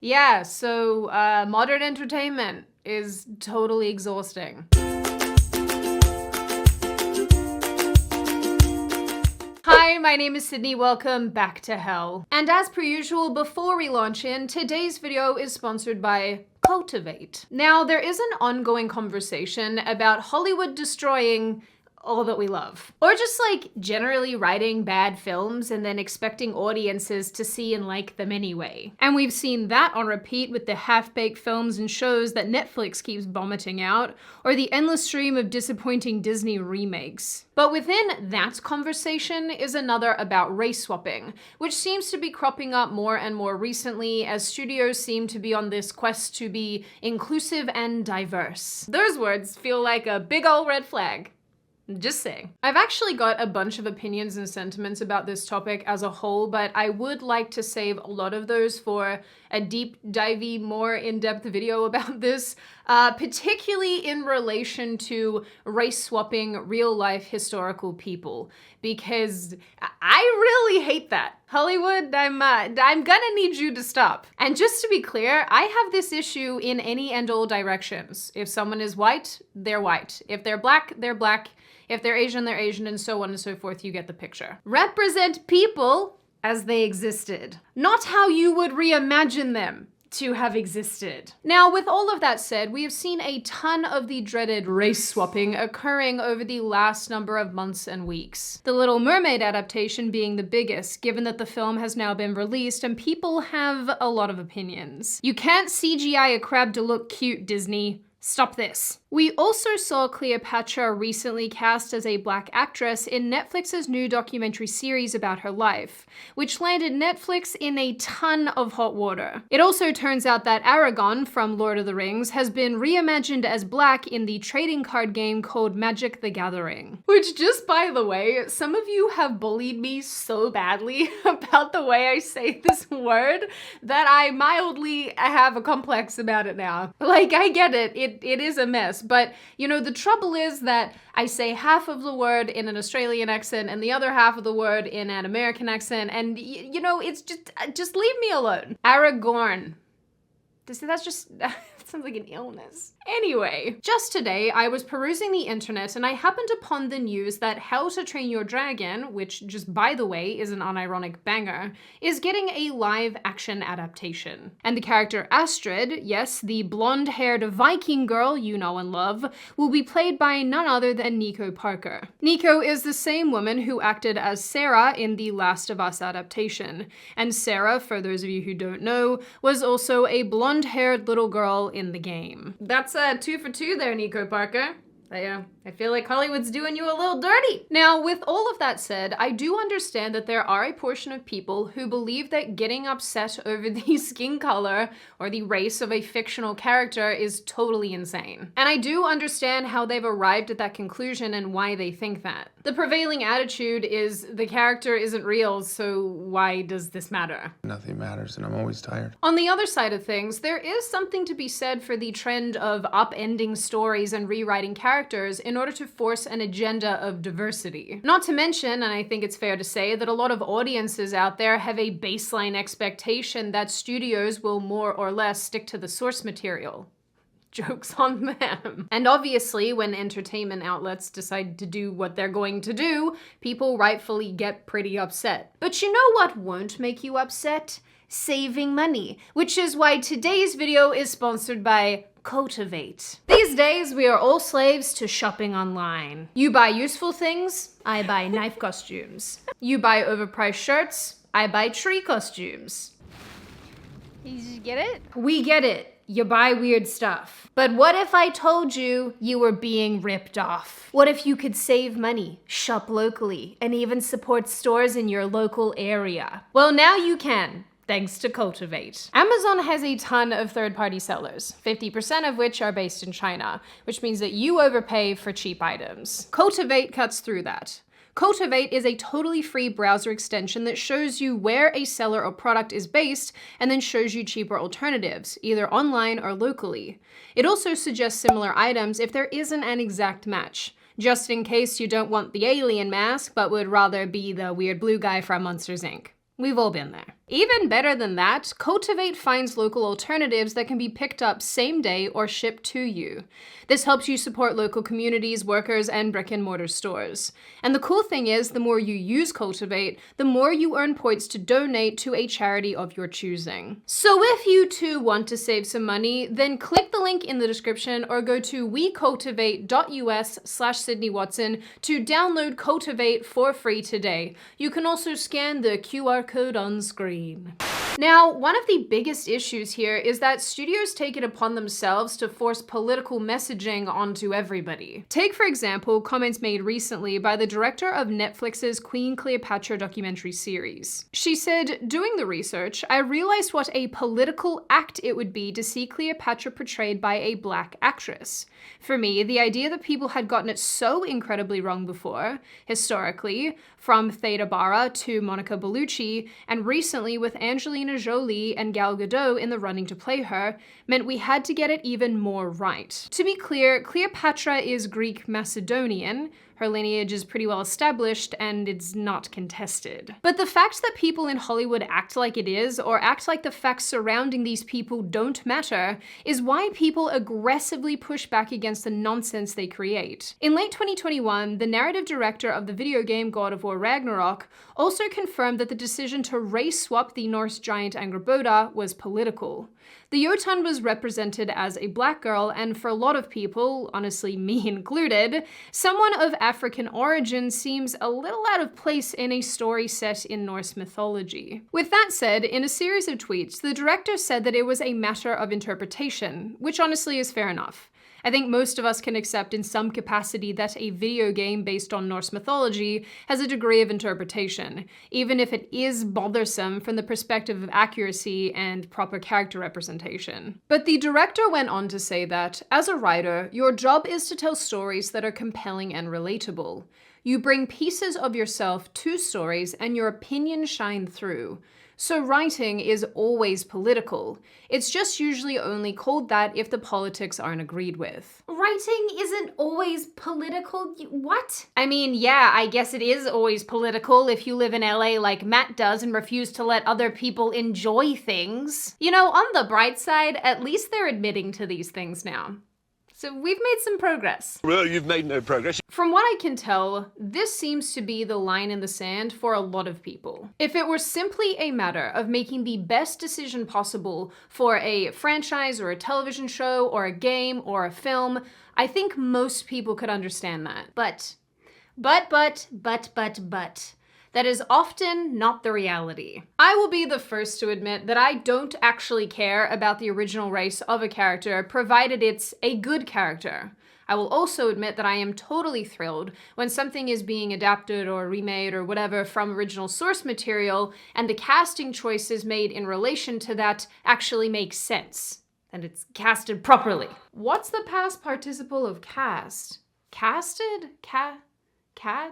Yeah, so modern entertainment is totally exhausting. Hi, my name is Sydney, welcome back to hell. And as per usual, before we launch in, today's video is sponsored by Cultivate. Now, there is an ongoing conversation about Hollywood destroying all that we love. Or just like generally writing bad films and then expecting audiences to see and like them anyway. And we've seen that on repeat with the half-baked films and shows that Netflix keeps vomiting out, or the endless stream of disappointing Disney remakes. But within that conversation is another about race swapping, which seems to be cropping up more and more recently as studios seem to be on this quest to be inclusive and diverse. Those words feel like a big ol' red flag. Just saying. I've actually got a bunch of opinions and sentiments about this topic as a whole, but I would like to save a lot of those for a deep divey, more in-depth video about this, particularly in relation to race swapping real-life historical people, because I really hate that. Hollywood, I'm gonna need you to stop. And just to be clear, I have this issue in any and all directions. If someone is white, they're white. If they're black, they're black. If they're Asian, and so on and so forth. You get the picture. Represent people as they existed, not how you would reimagine them to have existed. Now, with all of that said, we have seen a ton of the dreaded race swapping occurring over the last number of months and weeks. The Little Mermaid adaptation being the biggest, given that the film has now been released and people have a lot of opinions. You can't CGI a crab to look cute, Disney. Stop this. We also saw Cleopatra recently cast as a black actress in Netflix's new documentary series about her life, which landed Netflix in a ton of hot water. It also turns out that Aragorn from Lord of the Rings has been reimagined as black in the trading card game called Magic the Gathering. Which, just by the way, some of you have bullied me so badly about the way I say this word that I mildly have a complex about it now. Like, I get it. It is a mess. But, you know, the trouble is that I say half of the word in an Australian accent and the other half of the word in an American accent, and you know, it's just leave me alone. Aragorn. That's just, that sounds like an illness. Anyway, just today I was perusing the internet and I happened upon the news that How to Train Your Dragon, which just by the way is an unironic banger, is getting a live action adaptation. And the character Astrid, yes, the blonde-haired Viking girl you know and love, will be played by none other than Nico Parker. Nico is the same woman who acted as Sarah in the Last of Us adaptation. And Sarah, for those of you who don't know, was also a blonde-haired little girl in the game. That's 2 for 2 there, Nico Parker. I feel like Hollywood's doing you a little dirty. Now, with all of that said, I do understand that there are a portion of people who believe that getting upset over the skin color or the race of a fictional character is totally insane. And I do understand how they've arrived at that conclusion and why they think that. The prevailing attitude is the character isn't real, so why does this matter? Nothing matters, and I'm always tired. On the other side of things, there is something to be said for the trend of upending stories and rewriting characters in order to force an agenda of diversity. Not to mention, and I think it's fair to say, that a lot of audiences out there have a baseline expectation that studios will more or less stick to the source material. Joke's on them. And obviously, when entertainment outlets decide to do what they're going to do, people rightfully get pretty upset. But you know what won't make you upset? Saving money, which is why today's video is sponsored by Cultivate. These days, we are all slaves to shopping online. You buy useful things, I buy knife costumes. You buy overpriced shirts, I buy tree costumes. You get it? We get it. You buy weird stuff. But what if I told you you were being ripped off? What if you could save money, shop locally, and even support stores in your local area? Well, now you can. Thanks to Cultivate. Amazon has a ton of third-party sellers, 50% of which are based in China, which means that you overpay for cheap items. Cultivate cuts through that. Cultivate is a totally free browser extension that shows you where a seller or product is based and then shows you cheaper alternatives, either online or locally. It also suggests similar items if there isn't an exact match, just in case you don't want the alien mask but would rather be the weird blue guy from Monsters, Inc. We've all been there. Even better than that, Cultivate finds local alternatives that can be picked up same day or shipped to you. This helps you support local communities, workers, and brick-and-mortar stores. And the cool thing is, the more you use Cultivate, the more you earn points to donate to a charity of your choosing. So if you too want to save some money, then click the link in the description or go to wecultivate.us/Sydney Watson to download Cultivate for free today. You can also scan the QR code on screen. Now, one of the biggest issues here is that studios take it upon themselves to force political messaging onto everybody. Take, for example, comments made recently by the director of Netflix's Queen Cleopatra documentary series. She said, "Doing the research, I realized what a political act it would be to see Cleopatra portrayed by a black actress. For me, the idea that people had gotten it so incredibly wrong before, historically, from Theda Bara to Monica Bellucci, and recently with Angelina Jolie and Gal Gadot in the running to play her, meant we had to get it even more right. To be clear, Cleopatra is Greek Macedonian. Her lineage is pretty well established, and it's not contested. But the fact that people in Hollywood act like it is, or act like the facts surrounding these people don't matter, is why people aggressively push back against the nonsense they create. In late 2021, the narrative director of the video game God of War Ragnarok also confirmed that the decision to race swap the Norse giant Angrboda was political. The Jotun was represented as a black girl, and for a lot of people, honestly me included, someone of African origin seems a little out of place in a story set in Norse mythology. With that said, in a series of tweets, the director said that it was a matter of interpretation, which honestly is fair enough. I think most of us can accept in some capacity that a video game based on Norse mythology has a degree of interpretation, even if it is bothersome from the perspective of accuracy and proper character representation. But the director went on to say that, as a writer, your job is to tell stories that are compelling and relatable. You bring pieces of yourself to stories and your opinions shine through. So writing is always political. It's just usually only called that if the politics aren't agreed with. Writing isn't always political? What? I mean, yeah, I guess it is always political if you live in LA like Matt does and refuse to let other people enjoy things. You know, on the bright side, at least they're admitting to these things now. So we've made some progress. Well, you've made no progress. From what I can tell, this seems to be the line in the sand for a lot of people. If it were simply a matter of making the best decision possible for a franchise or a television show or a game or a film, I think most people could understand that. But. That is often not the reality. I will be the first to admit that I don't actually care about the original race of a character, provided it's a good character. I will also admit that I am totally thrilled when something is being adapted or remade or whatever from original source material, and the casting choices made in relation to that actually make sense, and it's casted properly. What's the past participle of cast? Casted?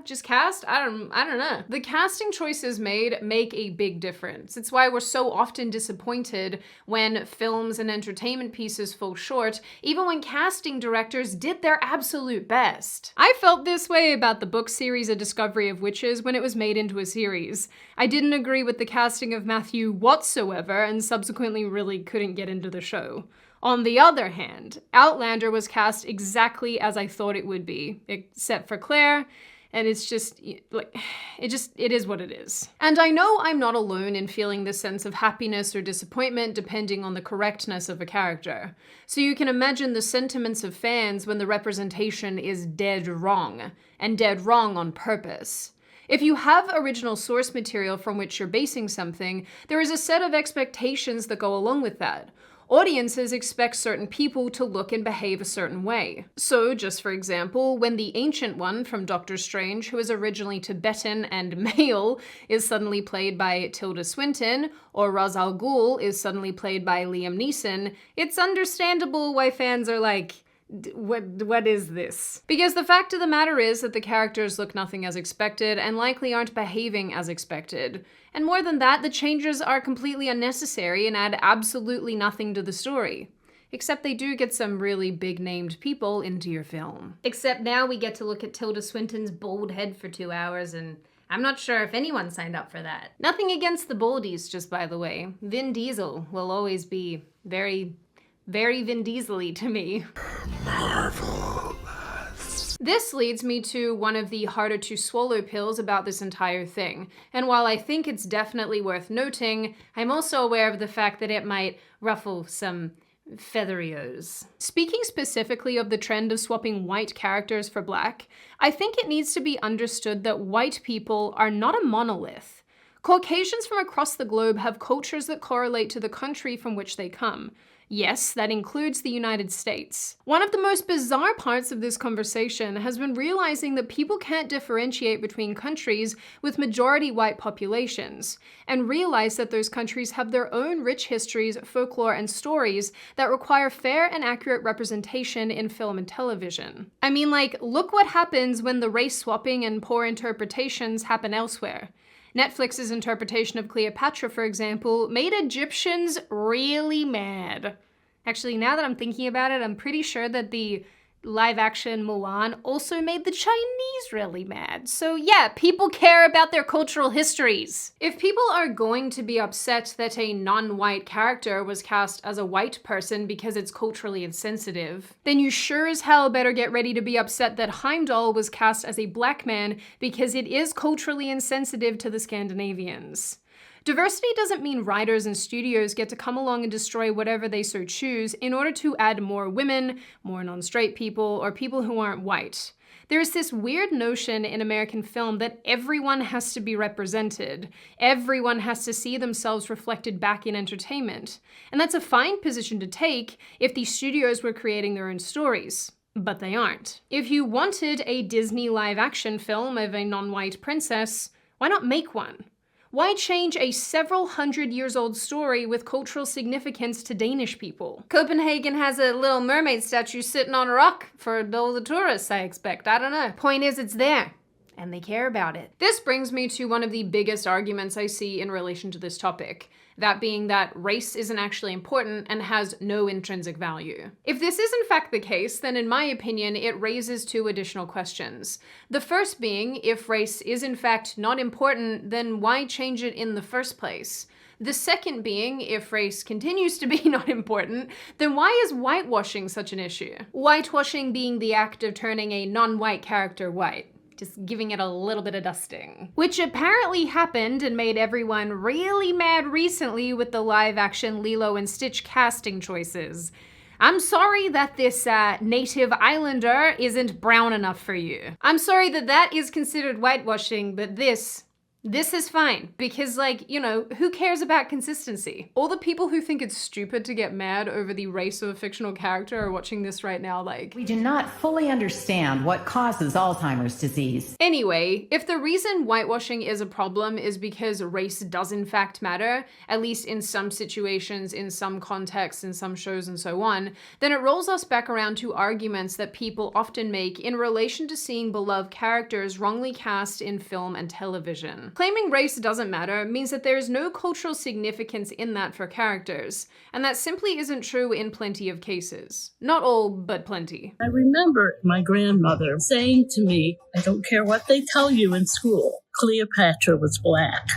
Just cast? I don't know. The casting choices made make a big difference. It's why we're so often disappointed when films and entertainment pieces fall short, even when casting directors did their absolute best. I felt this way about the book series A Discovery of Witches when it was made into a series. I didn't agree with the casting of Matthew whatsoever, and subsequently really couldn't get into the show. On the other hand, Outlander was cast exactly as I thought it would be, except for Claire, and it's just, like, it is what it is. And I know I'm not alone in feeling this sense of happiness or disappointment depending on the correctness of a character. So you can imagine the sentiments of fans when the representation is dead wrong, and dead wrong on purpose. If you have original source material from which you're basing something, there is a set of expectations that go along with that. Audiences expect certain people to look and behave a certain way. So, just for example, when the Ancient One from Doctor Strange, who is originally Tibetan and male, is suddenly played by Tilda Swinton, or Ra's al Ghul is suddenly played by Liam Neeson, it's understandable why fans are like, what is this? Because the fact of the matter is that the characters look nothing as expected and likely aren't behaving as expected. And more than that, the changes are completely unnecessary and add absolutely nothing to the story. Except they do get some really big-named people into your film. Except now we get to look at Tilda Swinton's bald head for 2 hours and I'm not sure if anyone signed up for that. Nothing against the Boldies, just by the way. Vin Diesel will always be very, very Vin Diesel-y to me. This leads me to one of the harder to swallow pills about this entire thing. And while I think it's definitely worth noting, I'm also aware of the fact that it might ruffle some featherios. Speaking specifically of the trend of swapping white characters for black, I think it needs to be understood that white people are not a monolith. Caucasians from across the globe have cultures that correlate to the country from which they come. Yes, that includes the United States. One of the most bizarre parts of this conversation has been realizing that people can't differentiate between countries with majority white populations, and realize that those countries have their own rich histories, folklore, and stories that require fair and accurate representation in film and television. I mean, like, look what happens when the race swapping and poor interpretations happen elsewhere. Netflix's interpretation of Cleopatra, for example, made Egyptians really mad. Actually, now that I'm thinking about it, I'm pretty sure that the live-action Mulan also made the Chinese really mad. So yeah, people care about their cultural histories. If people are going to be upset that a non-white character was cast as a white person because it's culturally insensitive, then you sure as hell better get ready to be upset that Heimdall was cast as a black man because it is culturally insensitive to the Scandinavians. Diversity doesn't mean writers and studios get to come along and destroy whatever they so choose in order to add more women, more non-straight people, or people who aren't white. There is this weird notion in American film that everyone has to be represented. Everyone has to see themselves reflected back in entertainment. And that's a fine position to take if the studios were creating their own stories. But they aren't. If you wanted a Disney live-action film of a non-white princess, why not make one? Why change a several hundred years old story with cultural significance to Danish people? Copenhagen has a Little Mermaid statue sitting on a rock for all the tourists, I expect. I don't know. Point is, it's there. And they care about it. This brings me to one of the biggest arguments I see in relation to this topic. That being that race isn't actually important and has no intrinsic value. If this is in fact the case, then in my opinion, it raises two additional questions. The first being, if race is in fact not important, then why change it in the first place? The second being, if race continues to be not important, then why is whitewashing such an issue? Whitewashing being the act of turning a non-white character white. Just giving it a little bit of dusting. Which apparently happened and made everyone really mad recently with the live-action Lilo and Stitch casting choices. I'm sorry that this native islander isn't brown enough for you. I'm sorry that that is considered whitewashing, but this is fine, because, like, you know, who cares about consistency? All the people who think it's stupid to get mad over the race of a fictional character are watching this right now like, we do not fully understand what causes Alzheimer's disease. Anyway, if the reason whitewashing is a problem is because race does in fact matter, at least in some situations, in some contexts, in some shows and so on, then it rolls us back around to arguments that people often make in relation to seeing beloved characters wrongly cast in film and television. Claiming race doesn't matter means that there is no cultural significance in that for characters, and that simply isn't true in plenty of cases. Not all, but plenty. I remember my grandmother saying to me, I don't care what they tell you in school, Cleopatra was black.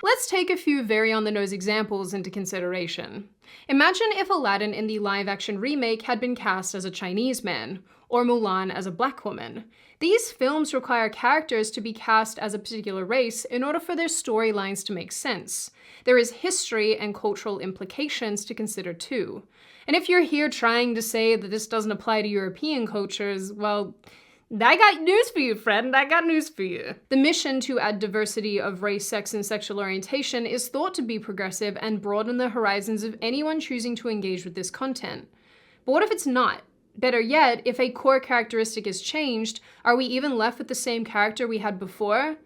Let's take a few very on-the-nose examples into consideration. Imagine if Aladdin in the live-action remake had been cast as a Chinese man, or Mulan as a black woman. These films require characters to be cast as a particular race in order for their storylines to make sense. There is history and cultural implications to consider too. And if you're here trying to say that this doesn't apply to European cultures, well, I got news for you, friend. I got news for you. The mission to add diversity of race, sex, and sexual orientation is thought to be progressive and broaden the horizons of anyone choosing to engage with this content. But what if it's not? Better yet, if a core characteristic is changed, are we even left with the same character we had before?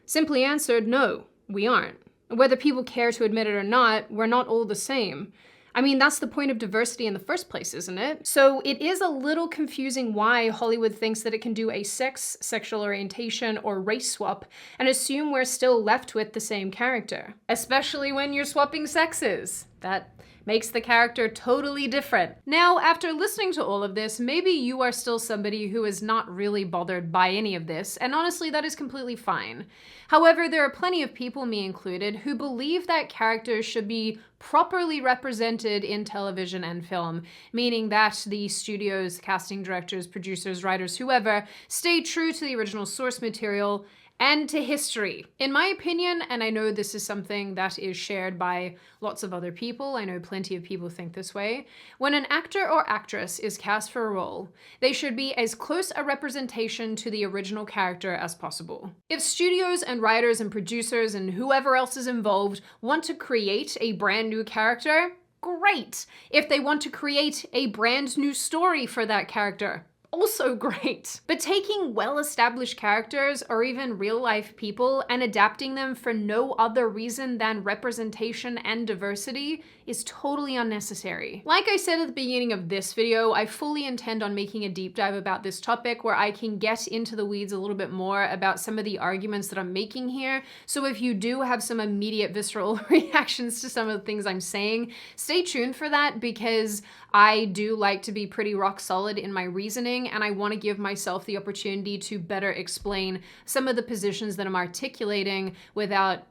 Simply answered, no, we aren't. Whether people care to admit it or not, we're not all the same. I mean, that's the point of diversity in the first place, isn't it? So it is a little confusing why Hollywood thinks that it can do a sex, sexual orientation, or race swap and assume we're still left with the same character. Especially when you're swapping sexes. That makes the character totally different. Now, after listening to all of this, maybe you are still somebody who is not really bothered by any of this, and honestly, that is completely fine. However, there are plenty of people, me included, who believe that characters should be properly represented in television and film, meaning that the studios, casting directors, producers, writers, whoever, stay true to the original source material and to history. In my opinion, and I know this is something that is shared by lots of other people, I know plenty of people think this way, when an actor or actress is cast for a role, they should be as close a representation to the original character as possible. If studios and writers and producers and whoever else is involved want to create a brand new character, great. If they want to create a brand new story for that character, also great. But taking well-established characters or even real-life people and adapting them for no other reason than representation and diversity is totally unnecessary. Like I said at the beginning of this video, I fully intend on making a deep dive about this topic where I can get into the weeds a little bit more about some of the arguments that I'm making here. So if you do have some immediate visceral reactions to some of the things I'm saying, stay tuned for that, because I do like to be pretty rock solid in my reasoning, and I want to give myself the opportunity to better explain some of the positions that I'm articulating without,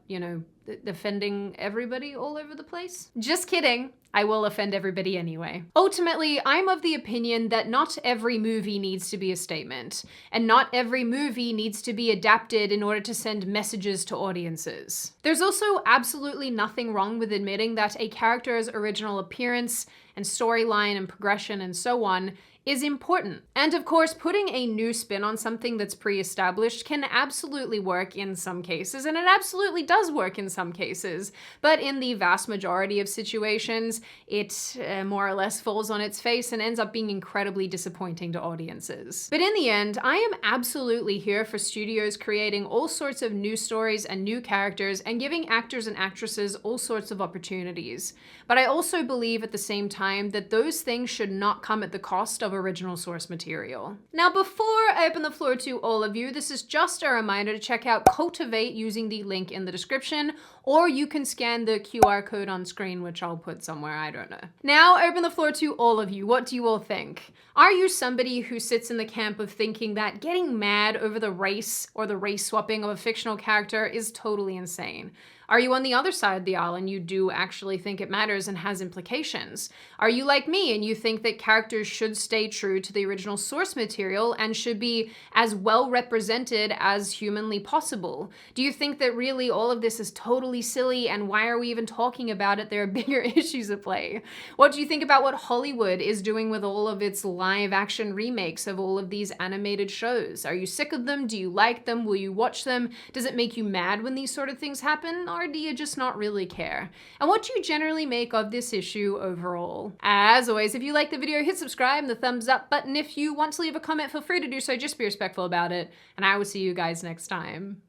offending everybody all over the place. Just kidding. I will offend everybody anyway. Ultimately, I'm of the opinion that not every movie needs to be a statement, and not every movie needs to be adapted in order to send messages to audiences. There's also absolutely nothing wrong with admitting that a character's original appearance and storyline and progression and so on is important. And of course, putting a new spin on something that's pre-established can absolutely work in some cases, and it absolutely does work in some cases, but in the vast majority of situations, it more or less falls on its face and ends up being incredibly disappointing to audiences. But in the end, I am absolutely here for studios creating all sorts of new stories and new characters and giving actors and actresses all sorts of opportunities. But I also believe at the same time that those things should not come at the cost of original source material. Now, before I open the floor to all of you, this is just a reminder to check out Cultivate using the link in the description, or you can scan the QR code on screen, which I'll put somewhere, I don't know. Now, I open the floor to all of you. What do you all think? Are you somebody who sits in the camp of thinking that getting mad over the race or the race swapping of a fictional character is totally insane? Are you on the other side of the aisle and you do actually think it matters and has implications? Are you like me and you think that characters should stay true to the original source material and should be as well represented as humanly possible? Do you think that really all of this is totally silly and why are we even talking about it? There are bigger issues at play. What do you think about what Hollywood is doing with all of its live action remakes of all of these animated shows? Are you sick of them? Do you like them? Will you watch them? Does it make you mad when these sort of things happen? Or do you just not really care? And what do you generally make of this issue overall? As always, if you like the video, hit subscribe and the thumbs up button. If you want to leave a comment, feel free to do so. Just be respectful about it. And I will see you guys next time.